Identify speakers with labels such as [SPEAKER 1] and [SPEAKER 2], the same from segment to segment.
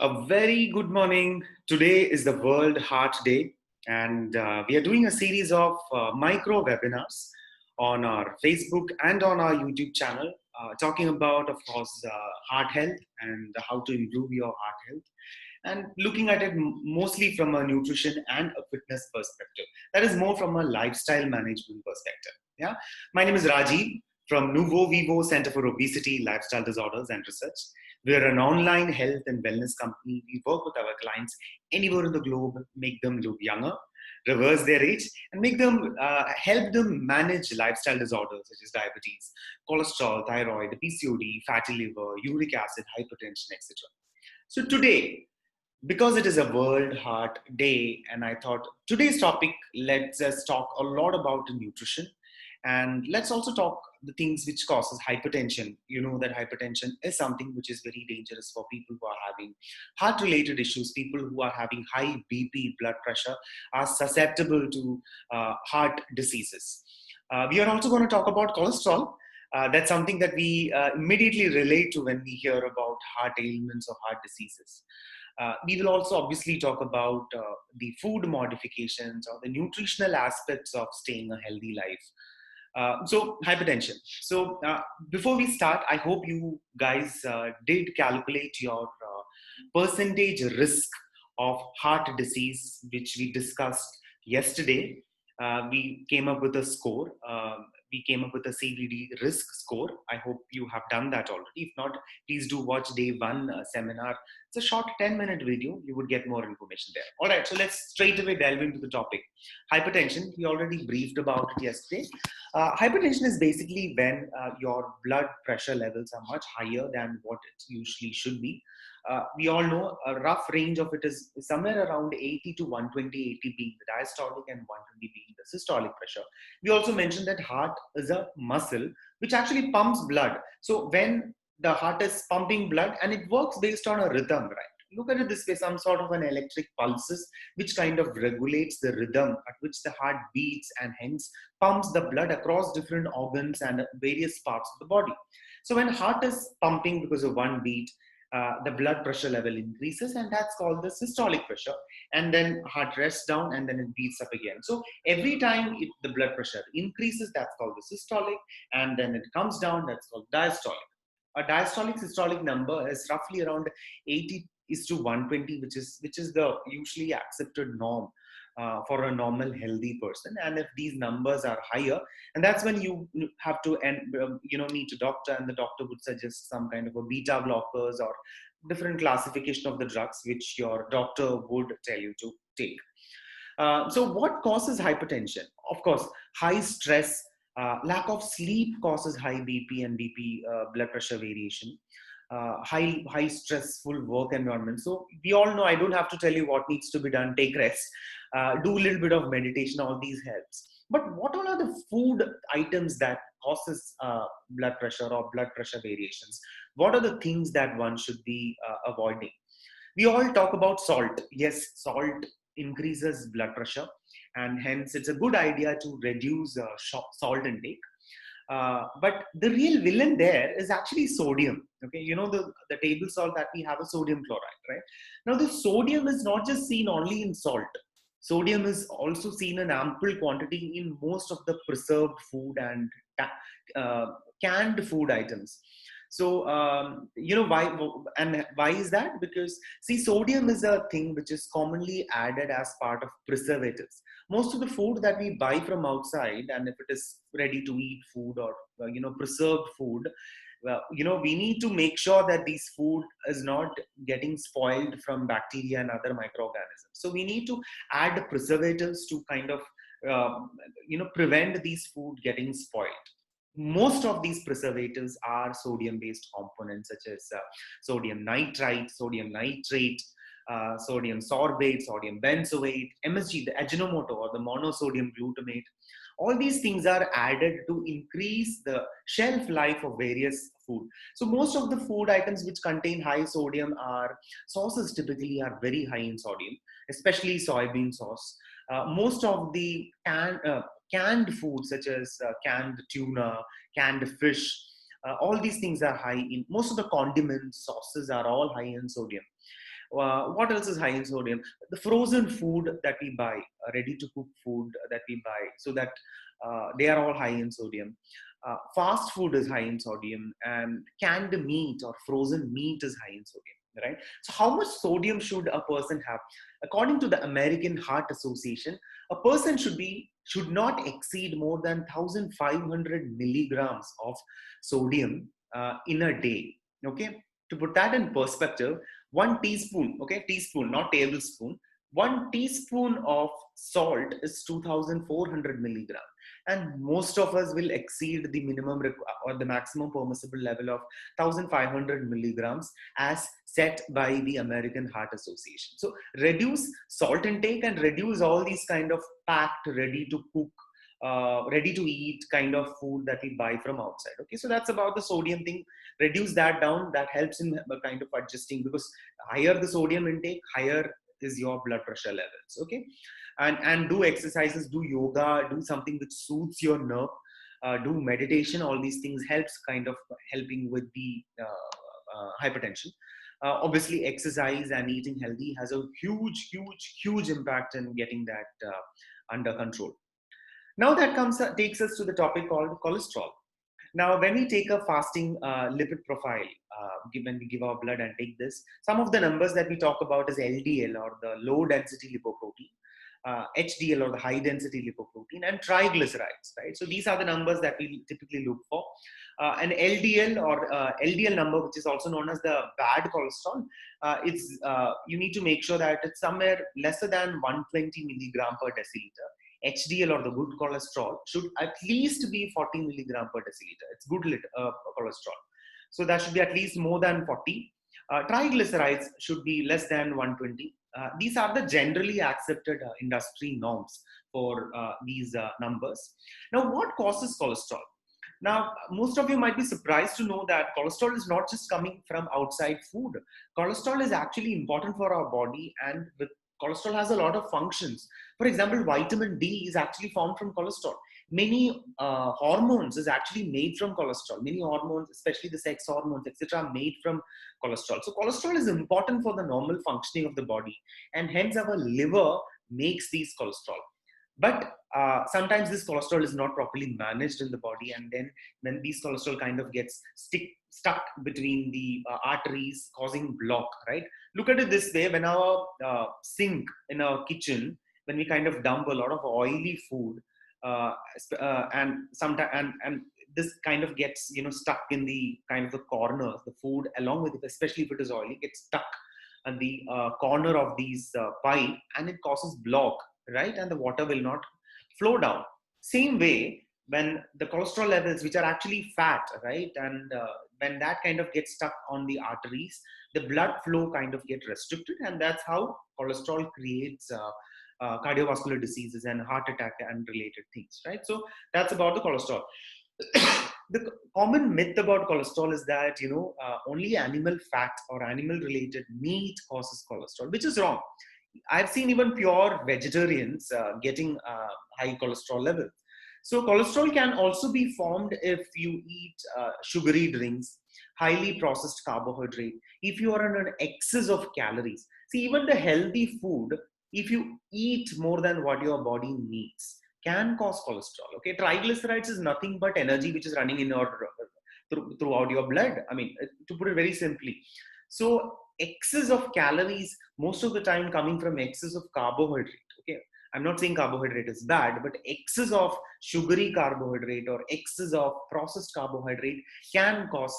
[SPEAKER 1] A very good morning. Today is the World Heart Day, and we are doing a series of micro webinars on our Facebook and on our YouTube channel, talking about, of course, heart health and how to improve your heart health, and looking at it mostly from a nutrition and a fitness perspective. That is more from a lifestyle management perspective. Yeah, my name is Rajiv from NuvoVivo Center for Obesity, Lifestyle Disorders and Research. We are an online health and wellness company. We work with our clients anywhere in the globe, make them look younger, reverse their age, and make them help them manage lifestyle disorders such as diabetes, cholesterol, thyroid, PCOD, fatty liver, uric acid, hypertension, etc. So today, because it is a World Heart Day, and I thought today's topic, let's us talk a lot about nutrition, and let's also talk the things which causes hypertension. You know that hypertension is something which is very dangerous for people who are having heart related issues. People who are having high BP, blood pressure, are susceptible to heart diseases. We are also going to talk about cholesterol. That's something that we immediately relate to when we hear about heart ailments or heart diseases. We will also obviously talk about the food modifications or the nutritional aspects of staying a healthy life. So hypertension. So before we start, I hope you guys did calculate your percentage risk of heart disease, which we discussed yesterday. We came up with a score. We came up with a CVD risk score. I hope you have done that already. If not, please do watch day one seminar. It's a short 10-minute video. You would get more information there. All right, so let's straight away delve into the topic. Hypertension, we already briefed about it yesterday. Hypertension is basically when your blood pressure levels are much higher than what it usually should be. We all know a rough range of it is somewhere around 80 to 120, 80 being the diastolic and 120 being the systolic pressure. We also mentioned that heart is a muscle which actually pumps blood. So when the heart is pumping blood, and it works based on a rhythm, right? Look at it this way, some sort of an electric pulses which kind of regulates the rhythm at which the heart beats and hence pumps the blood across different organs and various parts of the body. So when heart is pumping because of one beat, the blood pressure level increases, and that's called the systolic pressure. And then heart rests down and then it beats up again. So every time the blood pressure increases, that's called the systolic, and then it comes down, that's called diastolic. A diastolic systolic number is roughly around 80 is to 120, which is the usually accepted norm for a normal healthy person. And if these numbers are higher, and that's when you have to meet a doctor, and the doctor would suggest some kind of a beta blockers or different classification of the drugs which your doctor would tell you to take. So what causes hypertension? Of course, high stress, lack of sleep causes high BP and BP blood pressure variation. High stressful work environment. So we all know, I don't have to tell you what needs to be done. Take rest, do a little bit of meditation. All these helps. But what all are the food items that causes blood pressure or blood pressure variations? What are the things that one should be avoiding? We all talk about salt. Yes, salt increases blood pressure, and hence it's a good idea to reduce salt intake. But the real villain there is actually sodium. Okay, you know the table salt that we have, a sodium chloride, right? Now the sodium is not just seen only in salt. Sodium is also seen in ample quantity in most of the preserved food and canned food items. So you know why, and why is that? Because see, sodium is a thing which is commonly added as part of preservatives. Most of the food that we buy from outside, and if it is ready to eat food or preserved food, well, we need to make sure that this food is not getting spoiled from bacteria and other microorganisms. So we need to add preservatives to kind of prevent these food getting spoiled. Most of these preservatives are sodium based components such as sodium nitrite, sodium nitrate, sodium sorbate, sodium benzoate, MSG, the Ajinomoto or the monosodium glutamate. All these things are added to increase the shelf life of various food. So most of the food items which contain high sodium are sauces, typically are very high in sodium, especially soybean sauce. Most of the canned food such as canned tuna, canned fish, all these things are high in, most of the condiments, sauces are all high in sodium. What else is high in sodium? The frozen food that we buy, ready to cook food that we buy, so that they are all high in sodium. Fast food is high in sodium, and canned meat or frozen meat is high in sodium, right? So how much sodium should a person have? According to the American Heart Association, a person should not exceed more than 1500 milligrams of sodium in a day. Okay, to put that in perspective, 1 teaspoon, okay, teaspoon, not tablespoon, 1 teaspoon of salt is 2400 milligrams, and most of us will exceed the minimum or the maximum permissible level of 1500 milligrams as set by the American Heart Association. So reduce salt intake and reduce all these kind of packed, ready to cook, ready to eat kind of food that we buy from outside. Okay, so that's about the sodium thing. Reduce that down. That helps in kind of adjusting, because higher the sodium intake, higher is your blood pressure levels. Okay, and do exercises, do yoga, do something which suits your nerve, do meditation. All these things helps kind of helping with the hypertension. Obviously, exercise and eating healthy has a huge impact in getting that under control. Now that takes us to the topic called cholesterol. Now, when we take a fasting lipid profile, when we give our blood and take this, some of the numbers that we talk about is LDL, or the low density lipoprotein, HDL, or the high density lipoprotein, and triglycerides, right? So these are the numbers that we typically look for. An LDL, or LDL number, which is also known as the bad cholesterol, you need to make sure that it's somewhere lesser than 120 milligram per deciliter. HDL, or the good cholesterol, should at least be 40 milligram per deciliter. It's good cholesterol. So that should be at least more than 40. Triglycerides should be less than 120. These are the generally accepted industry norms for these numbers. Now, what causes cholesterol? Now, most of you might be surprised to know that cholesterol is not just coming from outside food. Cholesterol is actually important for our body, and cholesterol has a lot of functions. For example, vitamin D is actually formed from cholesterol. Many hormones is actually made from cholesterol. Many hormones, especially the sex hormones, etc., are made from cholesterol. So cholesterol is important for the normal functioning of the body, and hence our liver makes these cholesterol. But sometimes this cholesterol is not properly managed in the body, and then when these cholesterol kind of gets stuck between the arteries, causing block, right? Look at it this way: when our sink in our kitchen, when we kind of dump a lot of oily food, and sometimes and this kind of gets stuck in the kind of the corners, the food along with it, especially if it is oily, gets stuck at the corner of these pipe, and it causes block, right? And the water will not flow down. Same way, when the cholesterol levels, which are actually fat, right, and when that kind of gets stuck on the arteries, the blood flow kind of get restricted, and that's how cholesterol creates cardiovascular diseases and heart attack and related things, right? So that's about the cholesterol. The common myth about cholesterol is that only animal fat or animal related meat causes cholesterol, which is wrong. I've seen even pure vegetarians getting high cholesterol levels. So cholesterol can also be formed if you eat sugary drinks, highly processed carbohydrate, if you are on an excess of calories. See, even the healthy food, if you eat more than what your body needs, can cause cholesterol. Okay, triglycerides is nothing but energy which is running in your throughout your blood. I mean, to put it very simply. So excess of calories most of the time coming from excess of carbohydrate. Okay, I'm not saying carbohydrate is bad, but excess of sugary carbohydrate or excess of processed carbohydrate can cause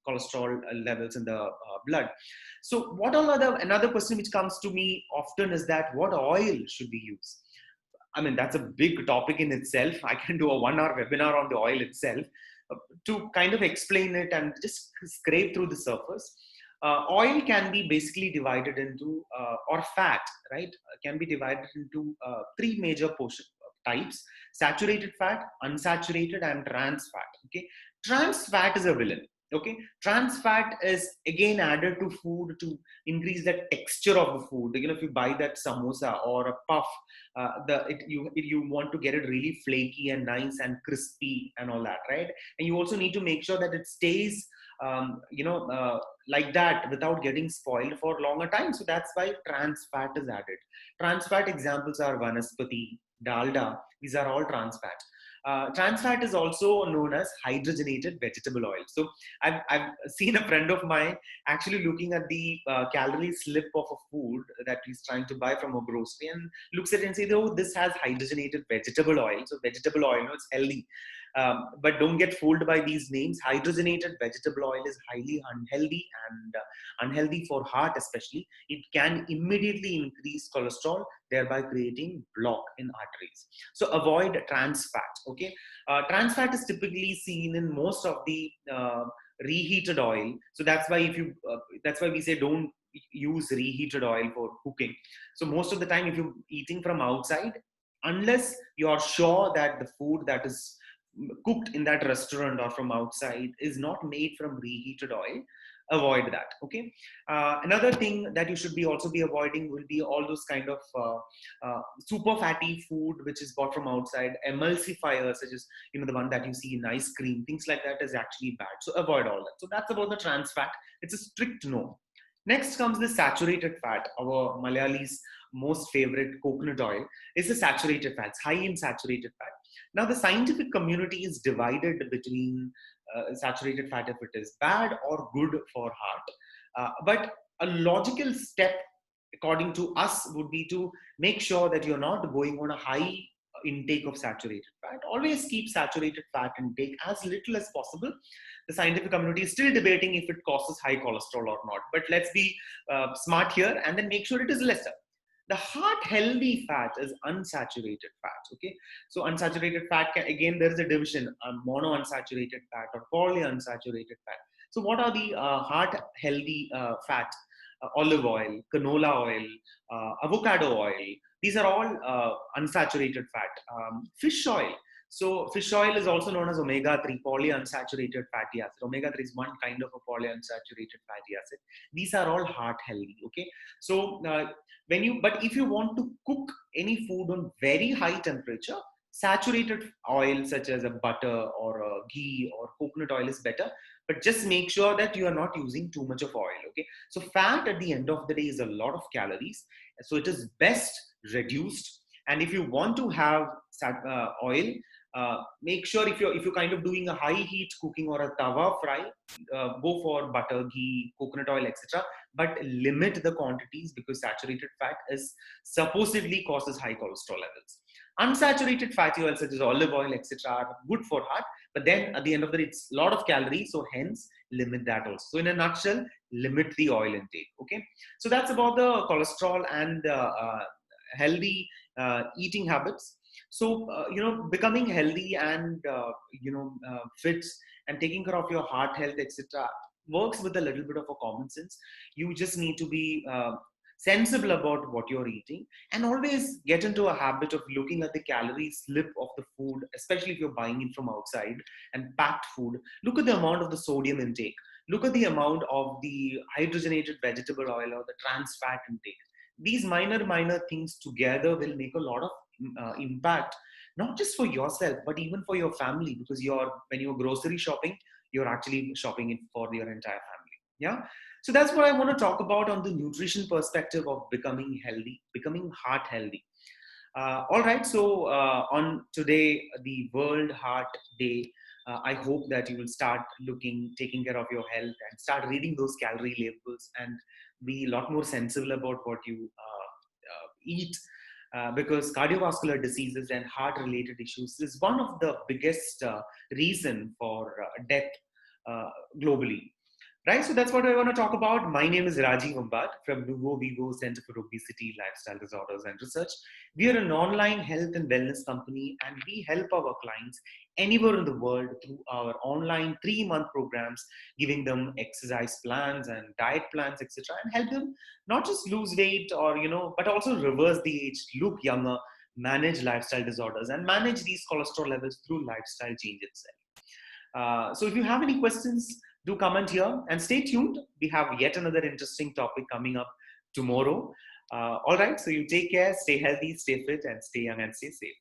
[SPEAKER 1] cholesterol levels in the blood. So what all another question which comes to me often is that what oil should we use? I mean, that's a big topic in itself. I can do a 1 hour webinar on the oil itself to kind of explain it and just scrape through the surface. Oil can be basically divided into, or fat, right, can be divided into three major portion types: saturated fat, unsaturated, and trans fat. Okay, trans fat is a villain. Okay, trans fat is again added to food to increase the texture of the food. If you buy that samosa or a puff, you want to get it really flaky and nice and crispy and all that, right? And you also need to make sure that it stays like that without getting spoiled for longer time. So that's why trans fat is added. Trans fat examples are vanaspati, dalda. These are all trans fat. Trans fat is also known as hydrogenated vegetable oil. So I've seen a friend of mine actually looking at the calorie slip of a food that he's trying to buy from a grocery and looks at it and says, oh, this has hydrogenated vegetable oil. So vegetable oil, it's healthy. But don't get fooled by these names. Hydrogenated vegetable oil is highly unhealthy and unhealthy for heart especially. It can immediately increase cholesterol, thereby creating block in arteries. So avoid trans fat. Okay, trans fat is typically seen in most of the reheated oil. So that's why that's why we say don't use reheated oil for cooking. So most of the time, if you're eating from outside, unless you're sure that the food that is cooked in that restaurant or from outside is not made from reheated oil, avoid that. Okay, another thing that you should be also be avoiding will be all those kind of super fatty food which is bought from outside. Emulsifiers such as the one that you see in ice cream, things like that is actually bad, so avoid all that. So that's about the trans fat. It's a strict no. Next comes the saturated fat. Our Malayalis most favorite coconut oil is the saturated fats, high in saturated fat. Now, the scientific community is divided between saturated fat if it is bad or good for heart. But a logical step, according to us, would be to make sure that you're not going on a high intake of saturated fat. Always keep saturated fat intake as little as possible. The scientific community is still debating if it causes high cholesterol or not. But let's be smart here and then make sure it is lesser. The heart healthy fat is unsaturated fat. Okay, so unsaturated fat again there is a division: monounsaturated fat or polyunsaturated fat. So what are the heart healthy fat? Olive oil, canola oil, avocado oil. These are all unsaturated fat. Fish oil. So fish oil is also known as omega-3, polyunsaturated fatty acid. Omega-3 is one kind of a polyunsaturated fatty acid. These are all heart healthy. Okay, so but if you want to cook any food on very high temperature, saturated oil such as a butter or a ghee or coconut oil is better, but just make sure that you are not using too much of oil. Okay, so fat at the end of the day is a lot of calories, so it is best reduced. And if you want to have oil, make sure if you're kind of doing a high heat cooking or a tawa fry, go for butter, ghee, coconut oil, etc. But limit the quantities, because saturated fat is supposedly causes high cholesterol levels. Unsaturated fatty oils such as olive oil, etc. are good for heart, but then at the end of the day, it's a lot of calories, so hence limit that also. So in a nutshell, limit the oil intake. Okay, so that's about the cholesterol and healthy eating habits. So becoming healthy and fit and taking care of your heart health, etc., works with a little bit of a common sense. You just need to be sensible about what you're eating, and always get into a habit of looking at the calorie slip of the food, especially if you're buying it from outside and packed food. Look at the amount of the sodium intake, look at the amount of the hydrogenated vegetable oil or the trans fat intake. These minor things together will make a lot of impact, not just for yourself but even for your family, because when you're grocery shopping, you're actually shopping it for your entire family. Yeah, so that's what I want to talk about on the nutrition perspective of becoming healthy, becoming heart healthy. All right, so on today, the World Heart Day, I hope that you will start taking care of your health and start reading those calorie labels and be a lot more sensible about what you eat, because cardiovascular diseases and heart related issues is one of the biggest reason for death globally. Right, so that's what I want to talk about. My name is Rajiv Ambat from NuvoVivo Center for Obesity, Lifestyle Disorders and Research. We are an online health and wellness company, and we help our clients anywhere in the world through our online 3-month programs, giving them exercise plans and diet plans, etc., and help them not just lose weight or but also reverse the age, look younger, manage lifestyle disorders, and manage these cholesterol levels through lifestyle change itself. So if you have any questions, do comment here and stay tuned. We have yet another interesting topic coming up tomorrow. All right, so you take care, stay healthy, stay fit, and stay young and stay safe.